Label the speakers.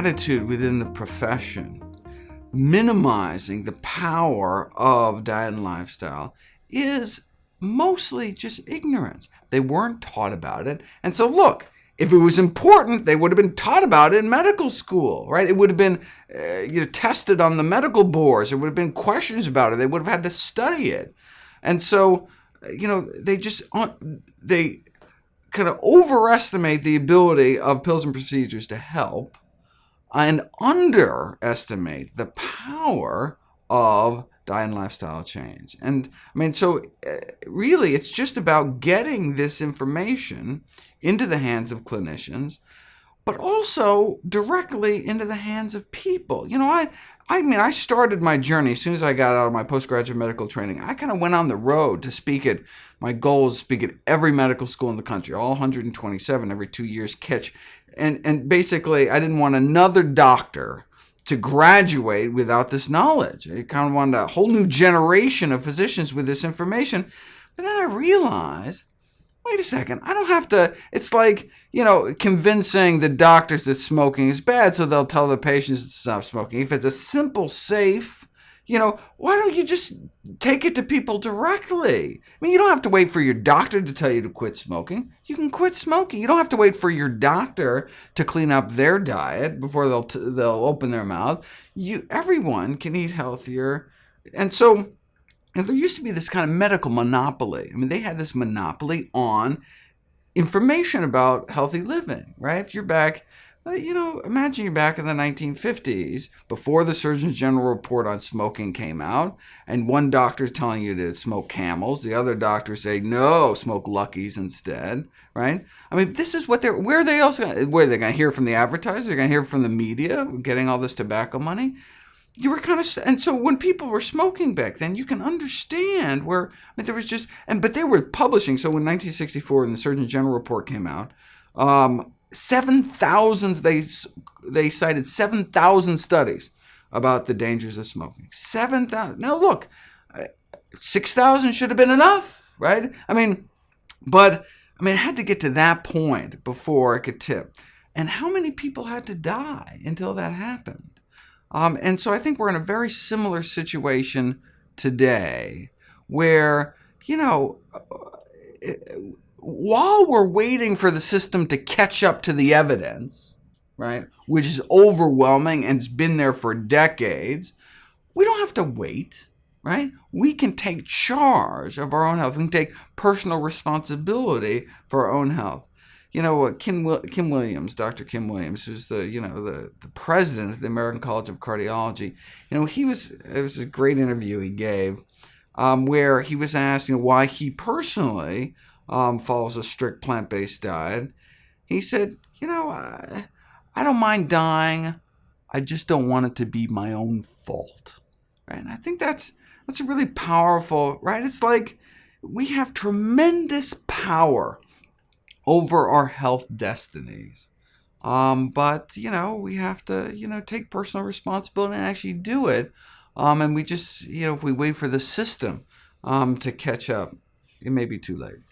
Speaker 1: attitude within the profession, minimizing the power of diet and lifestyle, is mostly just ignorance. They weren't taught about it. And so look, if it was important, they would have been taught about it in medical school, right? It would have been tested on the medical boards. There would have been questions about it. They would have had to study it. And so, they kind of overestimate the ability of pills and procedures to help and underestimate the power of diet and lifestyle change. And really, it's just about getting this information into the hands of clinicians, but also directly into the hands of people. I started my journey as soon as I got out of my postgraduate medical training. I kind of went on the road to speak at, my goal is to speak at every medical school in the country, all 127, every 2 years, and basically I didn't want another doctor to graduate without this knowledge. I kind of wanted a whole new generation of physicians with this information. But then I realized, wait a second, I don't have to, it's like, convincing the doctors that smoking is bad, so they'll tell the patients to stop smoking. If it's a simple, safe, why don't you just take it to people directly? You don't have to wait for your doctor to tell you to quit smoking. You can quit smoking. You don't have to wait for your doctor to clean up their diet before they'll open their mouth. Everyone can eat healthier. And so, there used to be this kind of medical monopoly. They had this monopoly on information about healthy living, right? If you're back, imagine you're back in the 1950s, before the Surgeon General report on smoking came out, and one doctor's telling you to smoke Camels, the other doctors say, no, smoke Luckies instead, right? This is what where are they going to hear from the advertisers? They're going to hear from the media, getting all this tobacco money? And so when people were smoking back then, you can understand where, there was just, but they were publishing. So in 1964, when the Surgeon General report came out, 7,000, they cited 7,000 studies about the dangers of smoking. 7,000. Now look, 6,000 should have been enough, right? But it had to get to that point before it could tip. And how many people had to die until that happened? And so I think we're in a very similar situation today where, while we're waiting for the system to catch up to the evidence, right, which is overwhelming and has been there for decades, we don't have to wait, right? We can take charge of our own health. We can take personal responsibility for our own health. Kim Williams, Dr. Kim Williams, who's the president of the American College of Cardiology, it was a great interview he gave, where he was asked, why he personally follows a strict plant-based diet. He said, I don't mind dying, I just don't want it to be my own fault, right? And I think that's a really powerful, right? It's like we have tremendous power over our health destinies. But, we have to, take personal responsibility and actually do it. And we just, if we wait for the system to catch up, it may be too late.